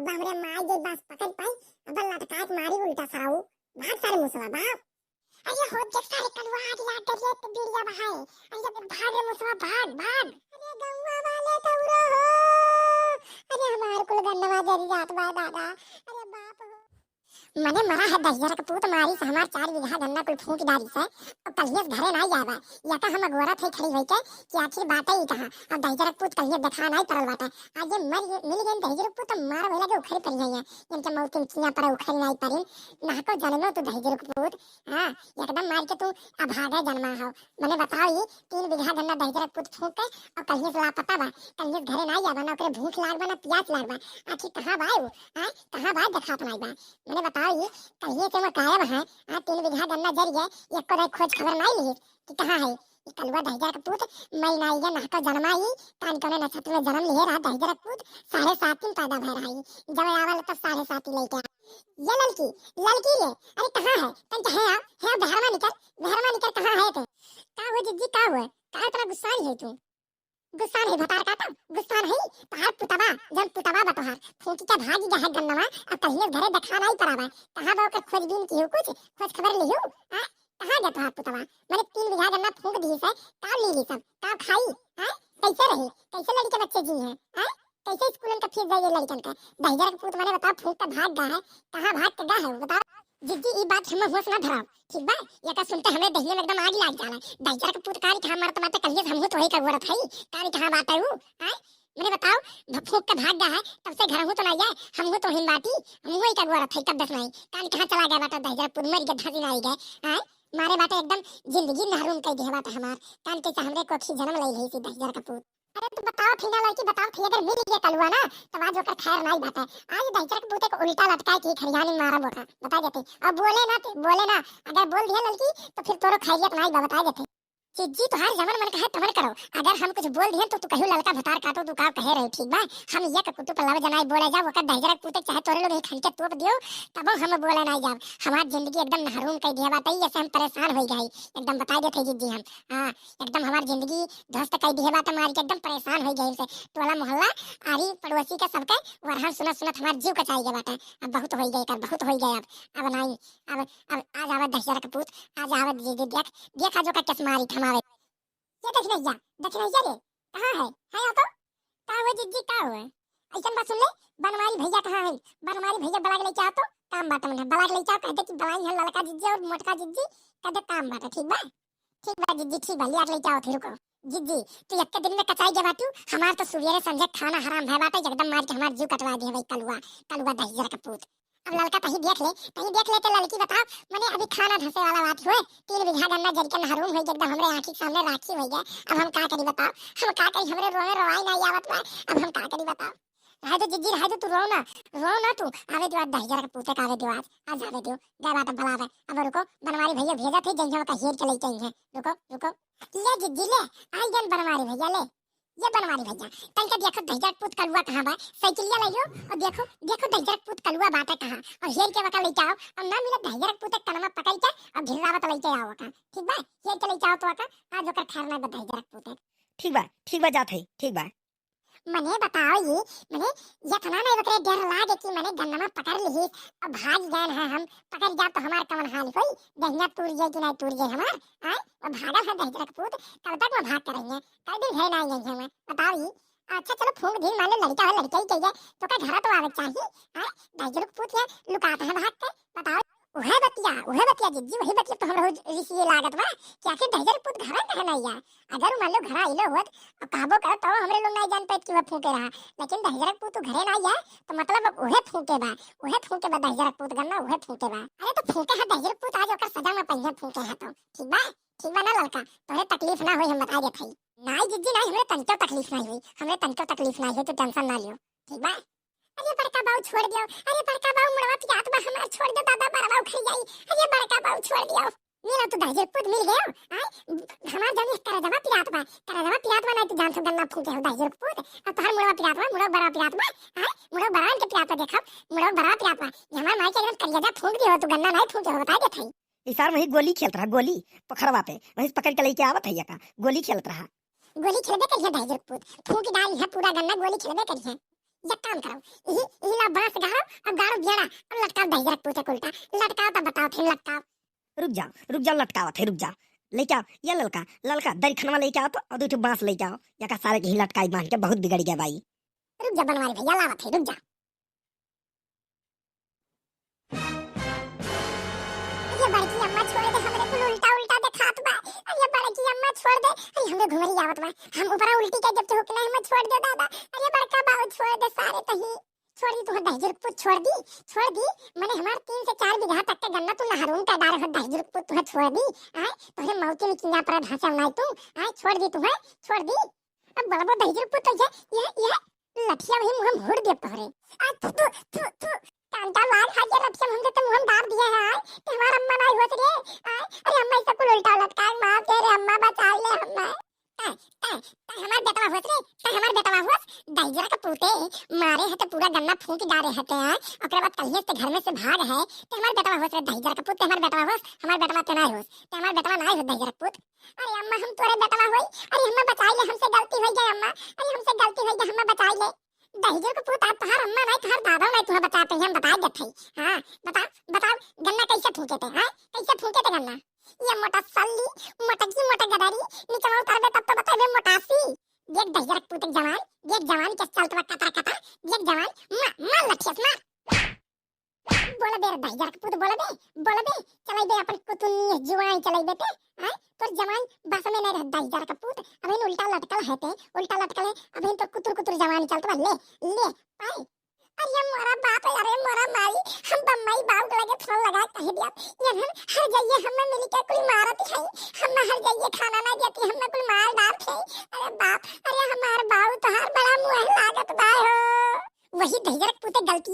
अब हमरे माई जे बस पकड़ पाई अब लटकात मारी उल्टा साऊ भाग सारे मुसवा भाग। अरे हो देख सारे कलवा आज याद करिए तो बीड़िया बहाए अरे भाग रे मुसवा भाग भाग। अरे गौवा वाले तौरो हो अरे हमार कुल गन्नवा जरी जात बा दादा अरे बाप हो मने मरा है 10,000 का पूत मारी से हमार 4 बीघा गन्ना कुल फूंक डाली से अब कलियस घरे ना जाबा या का हम गोरा थे खड़ी होई के कि आखिर बात ही कहा अब 10,000 पूत कलियस देखा नहीं परल बाटा आज मर मिल गए 10,000 पूत मार भइला के उखड़ी पड़ गई है इनके मौत के चिया पर उखड़ी नहीं पड़ी ना को जानलो तो 10,000 पूत हां एकदम मार के तू अब भागे जन्मा हो मने बताओ ये 3 बीघा गन्ना 10,000 पूत फूंक के और कलियस लापता बा कलियस घरे ना जाबा ना ओकरे भूख लाग बा ना प्यास लाग बा आखिर कहां बा वो हां कहां बा देखा नहीं बा मैंने बताओ ये कहिए से मैं गायब है 3 बीघा गन्ना जर गया एक को खोज खबर नहीं ली कि कहां है ये कलवा 10,000 का पूत मैं ना ये ना का जन्मा ही कान कोने नक्षत्र में जन्म लिए रहा 10,000 का पूत 7.5 दिन पैदा भय रहा है जब आवल तो 7.5 लेके ये लड़की ले अरे कहां है तन चाहे है बहरवा निकल कहां है ते का हो जिज्जी का हुआ का इतना गुस्सा है तू गुस्सा नहीं भतार काटा गुस्सा नहीं तार पुतबा जब पुतबा बतोहार फूंकी का भागी जा है गन्नवा अब कहिए घरे देखा नहीं करावा कहां बा ओकर खोजबीन की हो कुछ खोज खबर लियो हां कहां गया तोहार पुतबा मैंने 3 बीघा गन्ना फूंक दी से का ले ली सब का खाई हां कैसे रही कैसे लड़के बच्चे जी हैं हां कैसे स्कूल का फीस जाइए लड़कन का 10,000 का पूत मैंने बताओ फूंक का भाग गया है कहां भाग के गया है बताओ जिद्दी ई बात हम होश ना धराओ ठीक बा ये का सुनते हमें दहिए में एकदम आग लाग जाला 10,000 का पूत कारी कहां मरत मत कहिए हम तो वही का गोरत है कारी कहां बात है वो हां मैंने बताओ फूंक के भाग गया है तब से घर हूं तो नहीं जाए हम तो हिन बाटी हम वही का गोरत है तब दस नहीं कान कहां चला गया बाटा 10,000 पूत मर के धासी नहीं गए हां मारे बाटे एकदम जिंदगी नहरूम कह दे बाटा हमार कान के हमरे कोठी जन्म ले ली थी 10,000 का पूत अरे तू बताओ फिंगा लड़की बताओ फिर अगर मिल गया कलवा ना तो आज ओकर खैर नहीं बात है आज 10,000 के पूते को उल्टा लटका के खरियानी मारा बोका बता देते अब बोले ना अगर बोल दिया लड़की तो फिर तोरो खैरियत नहीं बता देते चिज्जी तो हर जमन मन कहे तमन करो अगर हम कुछ बोल दिए तो तू कहियो लड़का भतार काटो तू का कहे रहे ठीक बा हम ये का कुटु पल्ला जनाई बोले जा ओकर 10,000 के पूते चाहे तोरे लोग ही खन के तोप दियो तब हम बोले नहीं जाब हमार जिंदगी एकदम नहरूम कह दिया बात ऐसे हम परेशान हो गई एकदम बता देते जिज्जी हम हां एकदम हमार जिंदगी ध्वस्त कह दिया बात हमारी एकदम परेशान हो गई से टोला मोहल्ला आरी पड़ोसी के सबके वरहन सुनत हमार जीव कचाई के बात अब बहुत हो गई बहुत हो गई अब नहीं अब आज आवे 10,000 का पूत आज आवे जिज्जी देख जो का किस मारी थमावे ये देख नहीं जा रे कहां है तो का हो जिज्जी का हुआ ऐसा बात सुन ले बनवारी भैया कहां है बनवारी भैया बलाग ले चाहो तो काम बात में बलाग ले चाहो कहते कि बलाई है लड़का जिज्जी और मोटका जिज्जी कहते काम बात ठीक बा जिज्जी ठीक बा लिया ले चाहो फिर को जिज्जी तू एक दिन में कचाई के बाटू हमार तो सुबेरे संजे खाना हराम है बाटे एकदम मार के हमार जीव कटवा दिए भाई कलवा 10,000 का पूत अब लड़का कहीं देख ले तो लड़की बताओ मैंने अभी खाना धसे वाला बात हुए 3 बीघा गन्ना जरिकन हरून हो एकदम हमरे आंखी सामने राखी हो गया अब हम का करी बताओ हम का करी हमरे रोए रोवाई नहीं आवत बा अब हम का करी बताओ रह तो जिज्जी रह तो तू रो ना तू आवे दो 10,000 का पूते का आवे दो आज आवे दो गए बात बुलावे अब रुको बनवारी भैया भेजा थे जंजवा का हेर चले जाएंगे रुको ले जिज्जी ले आई जन बनवारी भैया ले ये बनवारी भैया तनका देखो 10,000 पूत कलुआ कहां बा साइकिलिया ले लो और देखो 10,000 पूत कलुआ बाटे कहां और हेर के वका ले जाओ और ना मिले 10,000 पूत कनमा पकड़ के और ढिलरावत ले जाओ वका ठीक बा हेर के ले जाओ तो वका आज ओकर खैर ना 10,000 पूत ठीक बा जात है ठीक बा मने बताओ ये तना नहीं बकरे डर लागे कि मने गन्नमा पकड़ ली अब भाग गए हैं हम पकड़ जा तो हमार कमन हाल होई दहिया टूट जाए कि नहीं टूट जाए हमार हां अब भागा है 10,000 का पूत कब तक मैं भाग करेंगे कई दिन है नहीं गए मैं बताओ ये अच्छा चलो फूंक दी मान लो लड़का है लड़का ही चाहिए तो का घर तो आवे चाहिए हां 10,000 का पूत है लुकाता है भाग के बताओ उहे बतिया जिज्जी वही बतिया तो हमरा ऋषि लागत बा कि आखिर 10,000 पूत घर में नहीं या अगर मान लो घर आइलो होत और काबो कर तो हमरे लोग नहीं जान पाए कि वो फूंके रहा लेकिन 10,000 पूत तो घरे नहीं या तो मतलब उहे फूंके बा 10,000 पूत गन्ना उहे फूंके बा अरे तो फूंके है 10,000 पूत आज ओकर सजा में पहिया फूंके है तो ठीक बा ना लड़का तोरे तकलीफ ना होई हम बता देत हई नहीं जिज्जी नहीं हमरे तनको तकलीफ नहीं हुई तो टेंशन ना लियो ठीक बा अरे बड़का बाऊ छोड़ दियो अरे बड़का बाऊ मुड़वा पियात बा हमार छोड़ दो दादा बड़वा उखड़ जाई अरे बड़का बाऊ छोड़ दियो मेरा तो 10,000 पूत मिल गयो आई हमार जनी करजवा पियात बा नहीं तो जान से गन्ना फूटे हो 10,000 पूत और तोहर मुड़वा पियात बा मुड़वा बड़ा पियात बा आई मुड़वा बड़ा के पियात देखब मुड़वा बड़ा पियात बा हमार माई के एकदम करिया फूंक दियो तू गन्ना नहीं फूटे हो बता देत हई इसार वही गोली खेलत रहा गोली पोखरवा पे वही पकड़ के लेके आवत है का गोली खेलत रहा गोली खेलबे करिए 10,000 पूत फूंक डाल है पूरा गन्ना गोली खेलबे करिए एक काम करो, यही ला बांस गाड़ो और गाड़ो बेड़ा और लटकाओ दहिजरक पूते को उल्टा। लटकाओ तो बताओ फिर लटकाओ। रुक जाओ लटकावत है, रुक जाओ। लेके आओ ये ललका ललका दरी खनवा लेके आओ तो, और 2 बांस लेके आओ। या का सारे के ही लटकाई बांध के बहुत बिगड़ गया भाई। रुक जा बनवारी भैया, लावत है, रुक जा। ये बड़की अम्मा छोड़ दे, हमरे को उल्टा उल्टा दिखात बा। अरे बड़की अम्मा छोड़ दे, अरे हमरे घुमरी आवत बा। हम ऊपर उल्टी के जब झुकना हम छोड़ दे दादा। अरे बड़का बाऊ छोड़ दे सारे तही। छोड़ दी तू दहिजर पुत, छोड़ दी। मैंने हमार 3 से 4 बीघा तक के गन्ना तू नहरून का डार है दहिजर पुत तू छोड़ दी। आय तोरे मौके में किंगा पर भाषा नहीं तू। आय छोड़ दी तू है, छोड़ दी। अब बड़बो दहिजर पुत ये लठिया भी मुंह मोड़ दे तोरे। आ तू कांटा मार खा के लठिया हमके तो मुंह दाब दिया है। आय ते हमार अम्मा नहीं होत रे। आय अरे अम्मा इसे को उल्टा लटका मार दे रे अम्मा, बचा ले अम्मा। हमार बेटवा होत रे, हमार बेटवा होत दहिजरा का पूते मारे है तो पूरा गन्ना फूंक डाले हते हैं। ओकरे बाद कहिए से घर में से भाग है तो हमार बेटवा होत रे दहिजरा का पूते। हमार बेटवा होत, हमार बेटवा ते नहीं होत, ते हमार बेटवा नहीं होत दहिजरा का पूत। अरे अम्मा हम तोरे बेटवा होई, अरे अम्मा बचा ले, हमसे गलती हो गई अम्मा, अरे हमसे गलती हो गई, अम्मा बचा ले। दहिजर का पूत आप तोहार अम्मा नहीं तोहार दादा नहीं तुम्हें बताते हैं, हम बता देते हैं। हां बताओ गन्ना कैसे फूंके थे? हां कैसे फूंके थे गन्ना? ये मोटा सल्ली मोटा गदारी नीचे उतार दे तब तो बताबे मोटासी। देख दहिजर का पूत जवान के चलत बा कता देख जवान मार लठिया मार। बोल दे दहिजर का पूत, बोल दे चलाई दे अपन कुतुनी जुआई चलाई देते। हां तोर जवान बस में नहीं रह दहिजर का पूत। अबे उल्टा लटकल है अबे तो कुतुर जवान चलत बा। ले पाए अरे मोरा बाप, अरे मोरा माई, हम बम्मई बाप लगे फोन लगा कह दिया ये हर जाइए हमें मिल के कोई मारत है, हम हर जाइए खाना ना देती, हमें कोई मार डाल थे। अरे बाप, अरे हमार बाऊ तो हर बड़ा मुंह लागत बा हो। वही दहिजर के पूते गलती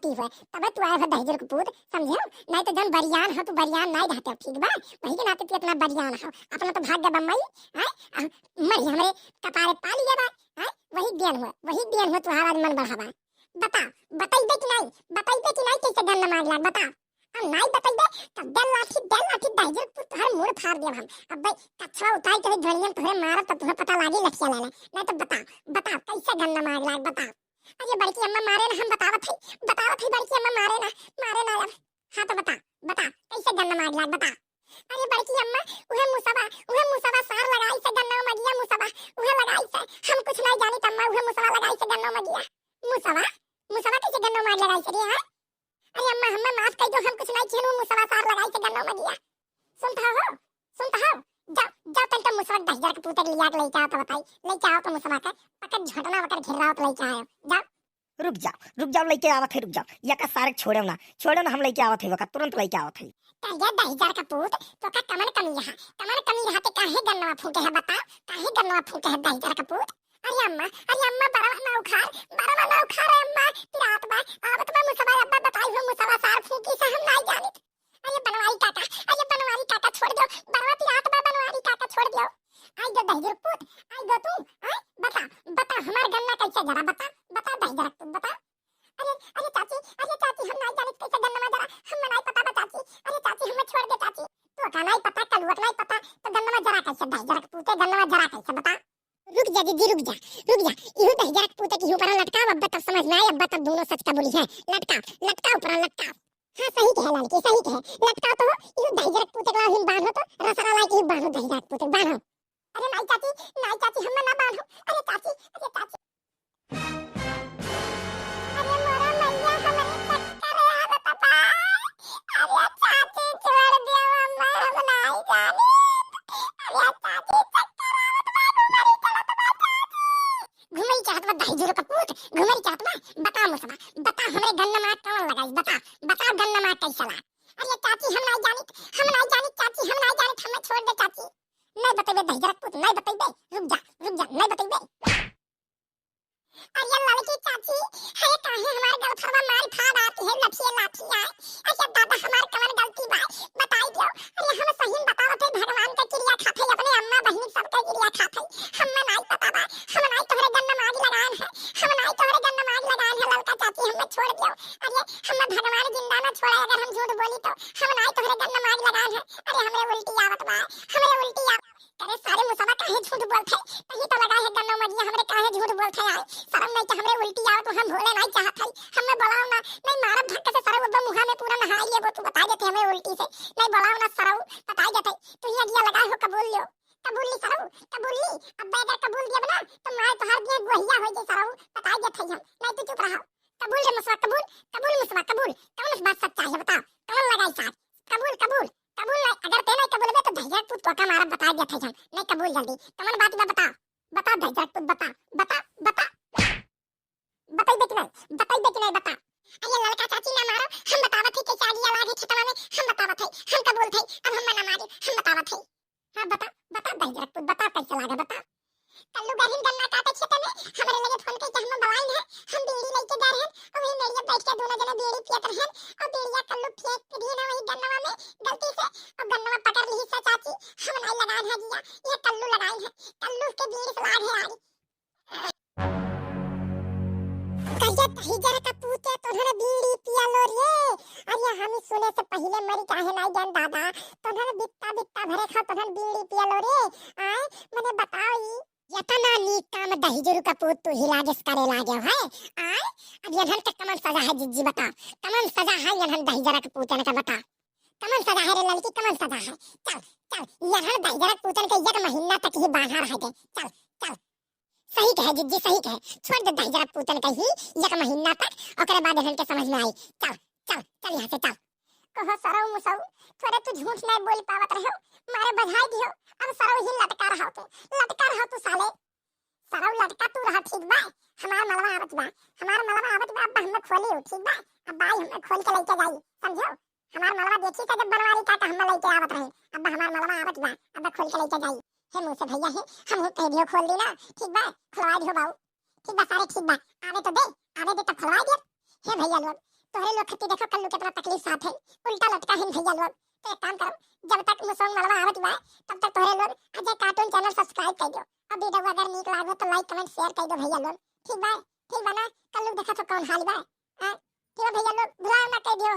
हुए तब तू आया है दहिजर के पूत, समझो? नहीं तो जन बरियान हो तू बरियान नहीं रहते, ठीक बा? वही के नाते तू इतना बरियान हो, अपना तो भाग गया बम्मई। हां मरी हमरे कपारे पा लिया बा। हां वही देन हुआ तुम्हारा मन बढ़ावा। बताइबे कि नहीं कैसे गन्ना मार लाग बता। अब नहीं बताइबे तब दल लाठी दहिजर पुत हर मुड़ फाड़ देब हम। अब भाई कछवा उतार के धड़ियन तोरे मारब त तुम्हें पता लागी लठिया लेले। नहीं तो बता कैसे गन्ना मार लाग बता। अरे बड़की अम्मा मारे ना, हम बतावत है बड़की अम्मा मारे ना अब। हां तो बता कैसे गन्ना मार लाग बता। अरे बड़की अम्मा उहे मुसवा सार लगाई से गन्ना में गिया, मुसवा उहे लगाई से, हम कुछ नहीं जानी तम्मा, उहे मुसवा लगाई से गन्ना में गिया। मुसवा कैसे गन्ना मार लगाई से रे? हां अरे अम्मा हमें माफ कर दो, हम कुछ नहीं छेनु, मुसवा सार लगाई से गन्ना में गिया। सुनता हो जाओ तन मुसवा दहिजर के पूते लिया के लेके आओ तो बताई, लेके आओ तो मुसवा का पकड़ झटना वकर घेराव तो लेके आओ। जाओ रुक जाओ लेके आवत है, रुक जाओ। या का सारे छोड़ो ना हम लेके आवत है, तुरंत लेके आवत है। ये दहिजर का पूत तो का कमर कमी यहाँ ते काहे गन्नवा फूटे है बता, काहे गन्नवा फूटे है दहिजर का पूत। अरे अम्मा बड़ा ना उखाड़ अम्मा पिरात बा आवत बा मुसवा अब्बा बताई हो मुसवा सार फूकी से हम नहीं जानित। अरे बनवारी काका छोड़ दो, बड़वा पिरात बा बनवारी काका छोड़ दो। आई दो दहिजर पूत, आई दो तू, आई बता हमार गन्ना कैसे जरा बता दहिजर पूत बता। अरे चाची हम नहीं जानित कैसे गन्ना में जरा, हम नहीं पता बा चाची। अरे चाची हमें छोड़ दे चाची, तो का नहीं पता कलुवत नहीं पता तो गन्ना में जरा कैसे दहिजर पूते गन्ना में जरा कैसे बता। रुक जा दीदी रुक जा इहु दहिजर पूते की ऊपर लटकाओ, अब तब समझ में आई, अब तब दोनों सच का बोली है। लटकाओ ऊपर लटकाओ। हां सही कहे लड़की सही कहे, लटकाओ तो इहु दहिजर पूते का हिन बांधो तो रसरा लाई की बांधो दहिजर पूते बांधो। अरे नहीं चाची हम ना बांधो। अरे चाची अरे मोरा मैया हमारे चक्कर आवत बा। अरे चाची छोड़ दियो अम्मा हम नहीं जानी। अरे चाची चक्कर आवत बा, घुमई चाहत बा दहिजर का पूत, घुमई चाहत बा। बता मुसवा बता हमरे गन्ना में कौन लगाई, बता गन्ना में कैसा ला। अरे चाची हम नहीं जानित चाची, हम नहीं जानित, हमें छोड़ दे चाची। नहीं बतेबे दहिजर का पूत, नहीं बतेबे, रुक जा नहीं बतेबे। अरे लड़की चाची है काहे हमार गलफरवा मार फाड़ आती है लाठी आए। अच्छा दादा हमार कवन गलती बा बताई दियो। अरे हम सही बतावत है, भगवान का क्रिया खाते अपने अम्मा बहन सबका क्रिया खाते, हम नहीं पता बा, हम नहीं तोहरे गन्ना माग लगान है लड़का चाची हमें छोड़ दियो। अरे हम भगवान जिंदा ना छोड़े, अगर हम झूठ बोली तो हम नहीं तोहरे गन्ना माग लगान है। अरे हमरे उल्टी आवत बा, अरे सारे मुसवा काहे झूठ बोलथे, कहीं तो लगा है गन्ना मगिया हमरे काहे झूठ बोलथे। आए शर्म नहीं बताए चाहत है हमें बोलाओ ना नहीं मारा धक्का से सरऊ अब मुंह में पूरा नहाई है वो तू बता देते हमें उल्टी से नहीं बोलाओ ना सरऊ बताई देते तू ही अगिया लगा हो कबूल लियो कबूल ली सरऊ कबूल ली अब बेगर कबूल दिया बना तो मार तो हर दिया गोहिया हो जाए सरऊ बताई देते हम नहीं तू चुप रहा कबूल रे मुसवा कबूल कबूल मुसवा कबूल कौन बात सच्चा है बताओ कौन लगाई साथ कबूल कबूल कबूल नहीं अगर ते नहीं कबूल तो भैया तू तो का मारा बता देते हम नहीं कबूल जल्दी कौन बात बता बता भैया तू बता बता बता बताई दे कि नहीं बता अरे लड़का चाची ना मारो हम बतावत है कि चाची आवाज छतवा में हम बतावत है हम कबूल थे अब हम ना मारे हम बतावत है हां बता बता भैया तू बता कैसे लागा बता कल्लू गहिन गन्ना काटे छते में हमरे लगे फोन के हम बवाइन है हम बीड़ी लेके जा रहे हैं और वही मेरिया बैठ के दोनों जने बीड़ी पियत रहे और बीड़िया कल्लू फेंक के भी ना वही गन्नवा में गलती से और गन्नवा पकड़ ली सा चाची हम नहीं लगाए है जिया ये कल्लू लगाए है कल्लू के बीड़ी से लाग है यार कहिया तहिजर का पूते तोहरे बीड़ी पिया लो रे अरे हम सुने से पहले मरी काहे नहीं जान दादा तोहरे बित्ता बित्ता भरे खा तोहरे बीड़ी पिया लो रे आए मने बताओ ई यतना नीक काम दहिजरू का पूत तू हिला जिस करे लागे है आए अब यहन तक कमन सजा है जिज्जी बता कमन सजा है यहन दहिजरा के पूतन का बता कमन सजा है रे लड़की कमन सजा है चल चल यहन दहिजरा के पूतन के एक महीना तक ही बाहर रह गए चल चल सही कहे जिज्जी सही कहे छोड़ दे दहिजरा के पूतन के ही एक महीना तक ओकरे बाद यहन के समझ में आई चल चल चल यहां से चल कहो सरौ मुसौ थोड़े तू झूठ नहीं बोल पावत रहो मारे बधाई दियो अब सरौ ही लटका रहा तू साले सरौ लटका तू रहा ठीक बा हमार मलवा आवत बा अब हम खोली हो ठीक बा अब भाई हम खोल के लेके जाई समझो हमार मलवा देखी का जब बनवारी का हम लेके आवत रहे अब हमार मलवा आवत बा अब खोल के लेके जाई हे मुंह से भैया है हम हो कह दियो खोल दी ना ठीक बा खुलवा दियो बाऊ ठीक बा सारे ठीक बा आवे तो दे आवे दे तो खुलवा दे हे भैया लोग तोहरे लोग खत्ती देखो कल्लू कितना तकलीफ साथ है उल्टा लटका है भैया लोग तो एक काम करो जब तक मुसोंग मलवा आवत बा तब तक तोहरे लोग अजय कार्टून चैनल सब्सक्राइब कर दो और वीडियो अगर नीक लागे तो लाइक कमेंट शेयर कर दो भैया लोग ठीक बा ना कल्लू देखा तो कौन हाल बा ठीक है भैया लोग भुला ना कर दियो